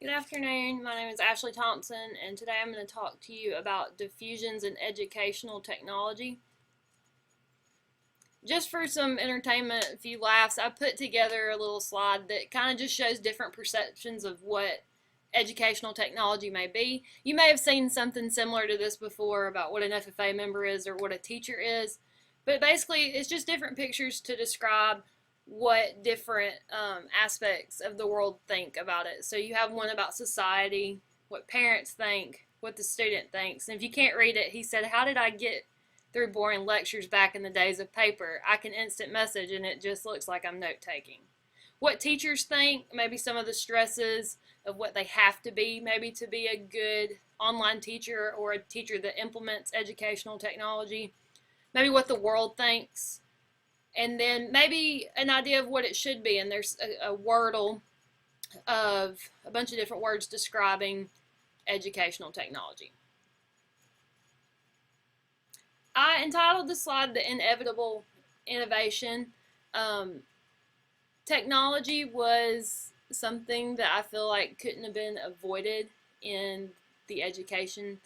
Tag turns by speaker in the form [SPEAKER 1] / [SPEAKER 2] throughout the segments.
[SPEAKER 1] Good afternoon. My name is Ashley Thompson, and today I'm going to talk to you about diffusions in educational technology. Just for some entertainment, a few laughs, I put together a little slide that kind of just shows different perceptions of what educational technology may be. You may have seen something similar to this before about what an FFA member is or what a teacher is, but basically it's just different pictures to describe what different aspects of the world think about it. So you have one about society, what parents think, what the student thinks. And if you can't read it, he said, "How did I get through boring lectures back in the days of paper? I can instant message and it just looks like I'm note taking." What teachers think, maybe some of the stresses of what they have to be, maybe to be a good online teacher or a teacher that implements educational technology, maybe what the world thinks, and then maybe an idea of what it should be. And there's a wordle of a bunch of different words describing educational technology. I entitled the slide "The Inevitable Innovation." Technology was something that I feel like couldn't have been avoided in the education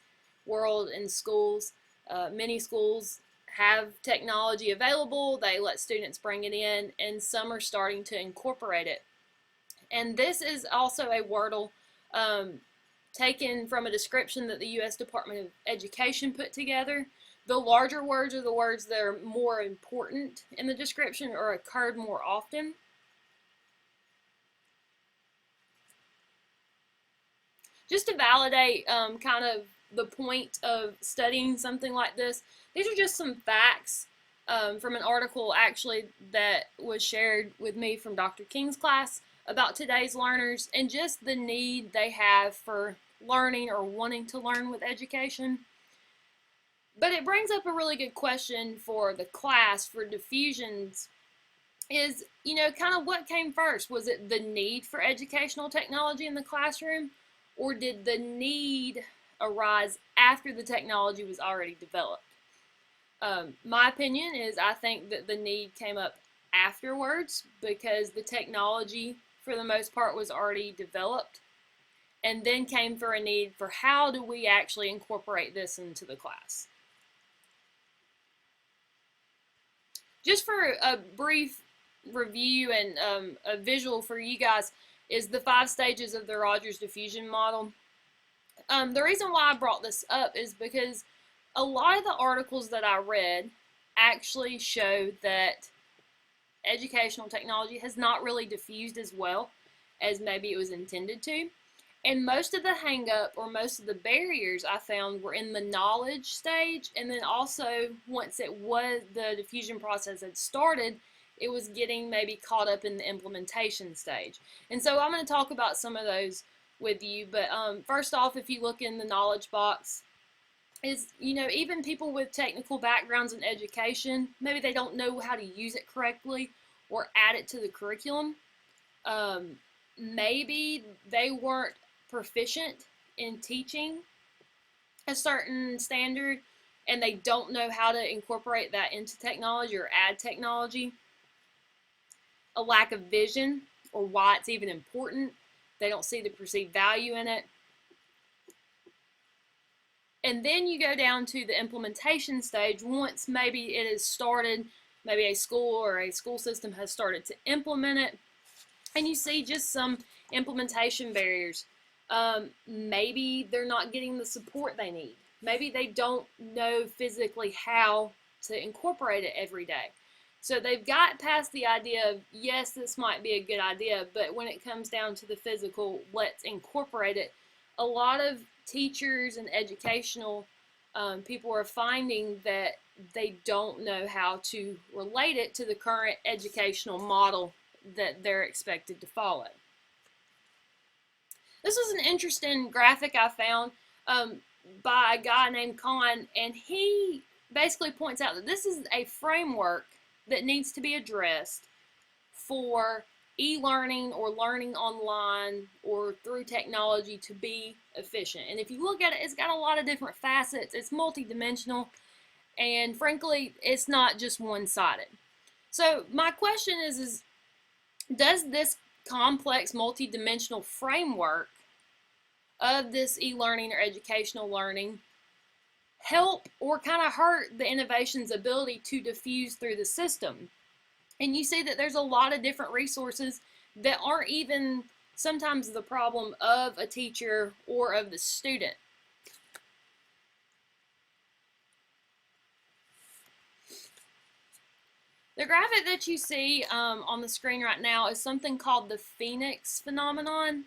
[SPEAKER 1] world in schools. Many schools have technology available, they let students bring it in, and some are starting to incorporate it. And this is also a wordle taken from a description that the U.S. Department of Education put together. The larger words are the words that are more important in the description or occurred more often. Just to validate kind of the point of studying something like this, these are just some facts from an article actually that was shared with me from Dr. King's class about today's learners and just the need they have for learning or wanting to learn with education. But it brings up a really good question for the class, for diffusions, is, kind of what came first? Was it the need for educational technology in the classroom, or did the need arise after the technology was already developed? My opinion is I think that the need came up afterwards because the technology, for the most part, was already developed, and then came for a need for how do we actually incorporate this into the class. Just for a brief review and a visual for you guys is the 5 stages of the Rogers diffusion model. The reason why I brought this up is because a lot of the articles that I read actually show that educational technology has not really diffused as well as maybe it was intended to. And most of the hang-up or most of the barriers I found were in the knowledge stage, and then also once the diffusion process had started, it was getting maybe caught up in the implementation stage. And so I'm going to talk about some of those with you. But first off, if you look in the knowledge box, is, even people with technical backgrounds in education, maybe they don't know how to use it correctly or add it to the curriculum. Maybe they weren't proficient in teaching a certain standard and they don't know how to incorporate that into technology or add technology. A lack of vision or why it's even important. They don't see the perceived value in it. And then you go down to the implementation stage. Once maybe it has started, maybe a school or a school system has started to implement it, and you see just some implementation barriers. Maybe they're not getting the support they need. Maybe they don't know physically how to incorporate it every day. So they've got past the idea of, yes, this might be a good idea, but when it comes down to the physical, let's incorporate it, a lot of teachers and educational people are finding that they don't know how to relate it to the current educational model that they're expected to follow. This is an interesting graphic I found by a guy named Khan, and he basically points out that this is a framework that needs to be addressed for e-learning or learning online or through technology to be efficient. And if you look at it, it's got a lot of different facets. It's multidimensional, and frankly, it's not just one-sided. So my question is does this complex multidimensional framework of this e-learning or educational learning help or kind of hurt the innovation's ability to diffuse through the system. And you see that there's a lot of different resources that aren't even sometimes the problem of a teacher or of the student. The graphic that you see on the screen right now is something called the Phoenix phenomenon.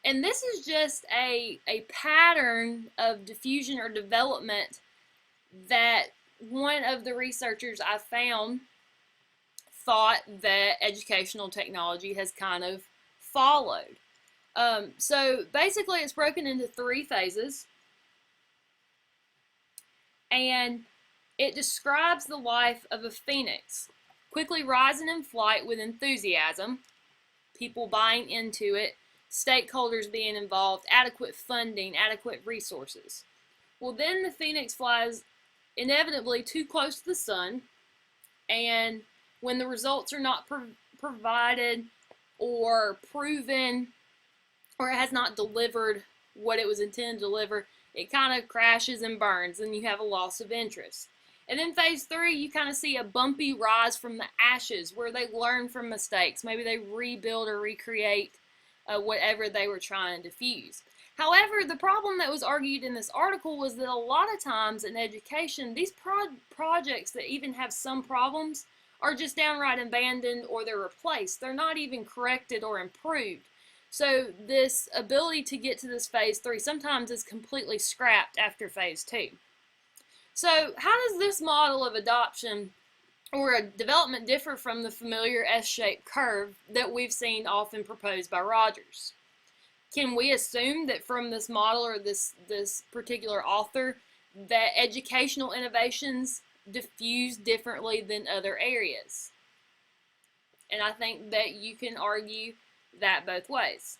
[SPEAKER 1] And this is just a pattern of diffusion or development that one of the researchers I found thought that educational technology has kind of followed. So basically it's broken into 3 phases, and it describes the life of a phoenix, quickly rising in flight with enthusiasm, people buying into it, stakeholders being involved, adequate funding, adequate resources. Well, then the phoenix flies inevitably too close to the sun, and when the results are not provided or proven, or it has not delivered what it was intended to deliver, it kind of crashes and burns, and you have a loss of interest. And then phase 3, you kind of see a bumpy rise from the ashes where they learn from mistakes. Maybe they rebuild or recreate whatever they were trying to diffuse. However, the problem that was argued in this article was that a lot of times in education, these projects that even have some problems are just downright abandoned or they're replaced. They're not even corrected or improved. So this ability to get to this phase 3 sometimes is completely scrapped after phase 2. So how does this model of adoption or a development differ from the familiar S-shaped curve that we've seen often proposed by Rogers? Can we assume that from this model or this particular author that educational innovations diffuse differently than other areas? And I think that you can argue that both ways.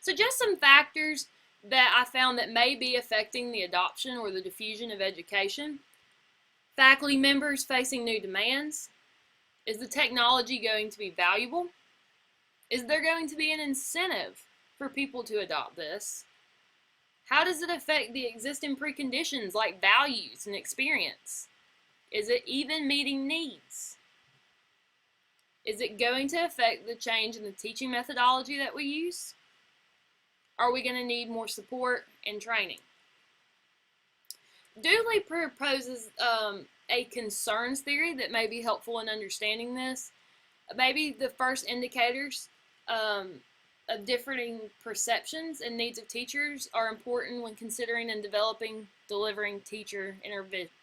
[SPEAKER 1] So just some factors that I found that may be affecting the adoption or the diffusion of education. Faculty members facing new demands. Is the technology going to be valuable? Is there going to be an incentive for people to adopt this? How does it affect the existing preconditions like values and experience? Is it even meeting needs? Is it going to affect the change in the teaching methodology that we use? Are we going to need more support and training? Dooley proposes a concerns theory that may be helpful in understanding this. Maybe the first indicators of differing perceptions and needs of teachers are important when considering and delivering teacher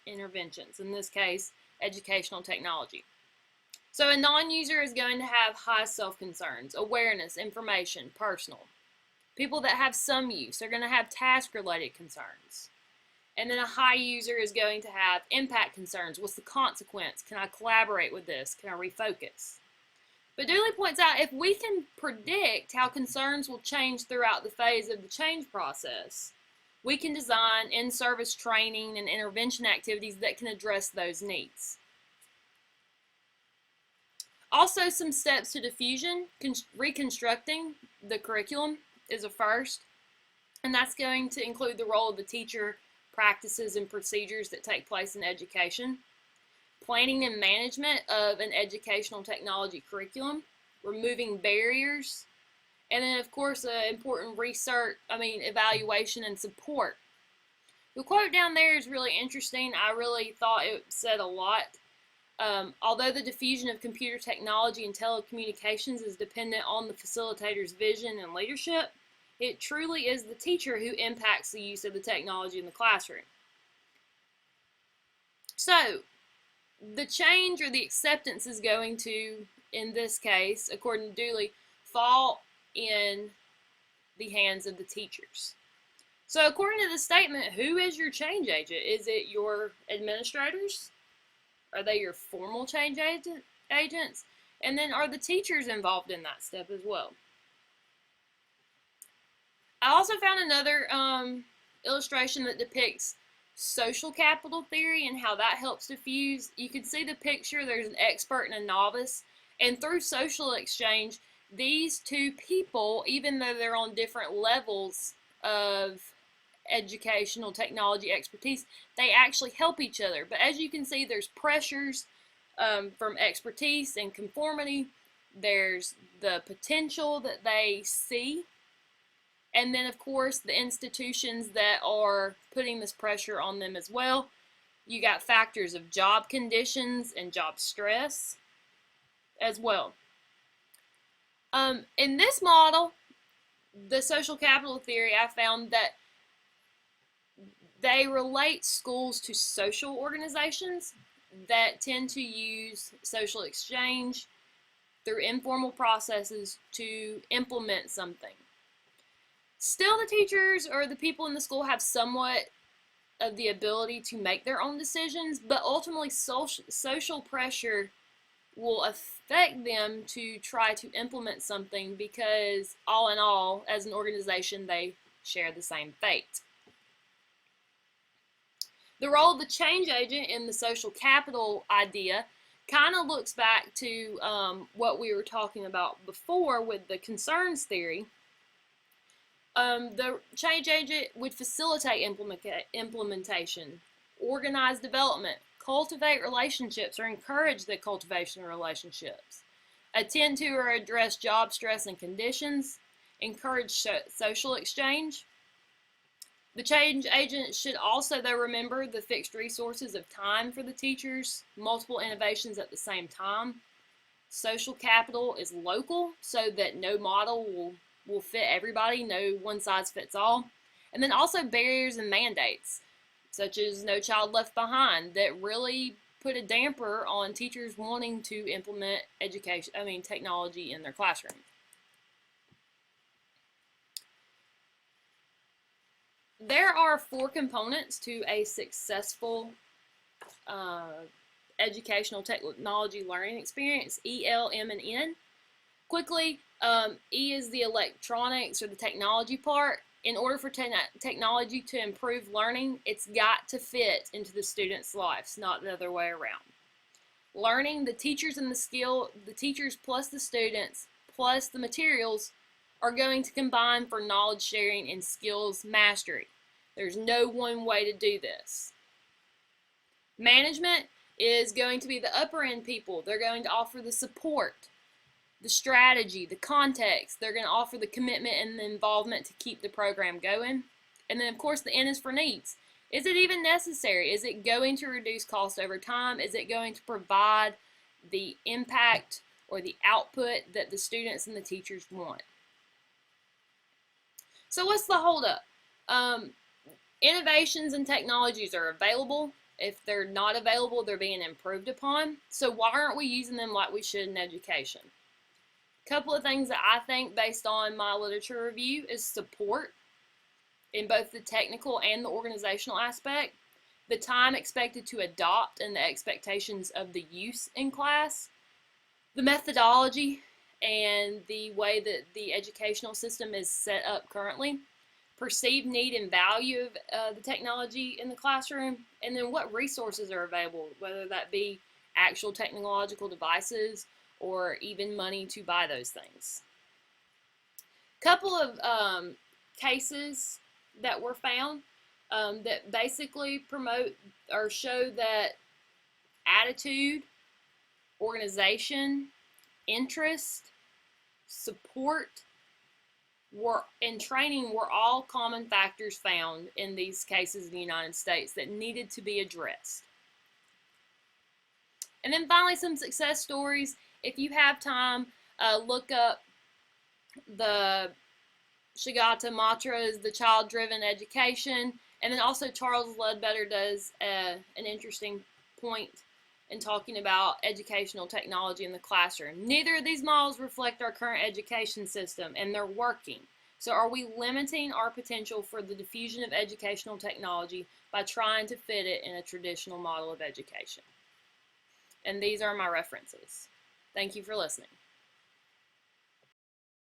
[SPEAKER 1] interventions, in this case, educational technology. So a non-user is going to have high self-concerns, awareness, information, personal. People that have some use are going to have task-related concerns. And then a high user is going to have impact concerns. What's the consequence? Can I collaborate with this? Can I refocus? But Dooley points out if we can predict how concerns will change throughout the phase of the change process, we can design in-service training and intervention activities that can address those needs. Also, some steps to diffusion. Reconstructing the curriculum is a first, and that's going to include the role of the teacher, practices and procedures that take place in education, planning and management of an educational technology curriculum, removing barriers, and then of course important evaluation and support. The quote down there is really interesting. I really thought it said a lot. Although the diffusion of computer technology and telecommunications is dependent on the facilitator's vision and leadership, it truly is the teacher who impacts the use of the technology in the classroom. So, the change or the acceptance is going to, in this case, according to Dooley, fall in the hands of the teachers. So, according to the statement, who is your change agent? Is it your administrators? Are they your formal change agents? And then are the teachers involved in that step as well? I also found another illustration that depicts social capital theory and how that helps diffuse. You can see the picture. There's an expert and a novice. And through social exchange, these two people, even though they're on different levels of educational technology expertise, they actually help each other. But as you can see, there's pressures from expertise and conformity. There's the potential that they see. And then, of course, the institutions that are putting this pressure on them as well. You got factors of job conditions and job stress as well. In this model, the social capital theory, I found that they relate schools to social organizations that tend to use social exchange through informal processes to implement something. Still, the teachers or the people in the school have somewhat of the ability to make their own decisions, but ultimately social pressure will affect them to try to implement something because, all in all, as an organization, they share the same fate. The role of the change agent in the social capital idea kind of looks back to what we were talking about before with the concerns theory. The change agent would facilitate implementation, organize development, cultivate relationships or encourage the cultivation of relationships, attend to or address job stress and conditions, encourage social exchange. The change agent should also, though, remember the fixed resources of time for the teachers, multiple innovations at the same time. Social capital is local, so that no model will fit everybody, no one size fits all. And then also barriers and mandates, such as No Child Left Behind, that really put a damper on teachers wanting to implement technology in their classroom. There are 4 components to a successful educational technology learning experience: E, L, M, and N. Quickly, E is the electronics or the technology part. In order for technology to improve learning, it's got to fit into the students' lives, not the other way around. Learning, the teachers and the teachers plus the students plus the materials are going to combine for knowledge sharing and skills mastery. There's no one way to do this. Management is going to be the upper end people. They're going to offer the support, the strategy, the context. They're going to offer the commitment and the involvement to keep the program going. And then, of course, the N is for needs. Is it even necessary? Is it going to reduce cost over time? Is it going to provide the impact or the output that the students and the teachers want? So what's the holdup? Innovations and technologies are available. If they're not available, they're being improved upon. So why aren't we using them like we should in education? A couple of things that I think, based on my literature review, is support in both the technical and the organizational aspect, the time expected to adopt and the expectations of the use in class, the methodology and the way that the educational system is set up currently, perceived need and value of the technology in the classroom, and then what resources are available, whether that be actual technological devices or even money to buy those things. Couple of cases that were found that basically promote or show that attitude, organization, interest, support, and training were all common factors found in these cases in the United States that needed to be addressed. And then finally, some success stories. If you have time, look up the Shigata mantras, the child-driven education, and then also Charles Ledbetter does an interesting point in talking about educational technology in the classroom. Neither of these models reflect our current education system, and they're working. So are we limiting our potential for the diffusion of educational technology by trying to fit it in a traditional model of education? And these are my references. Thank you for listening.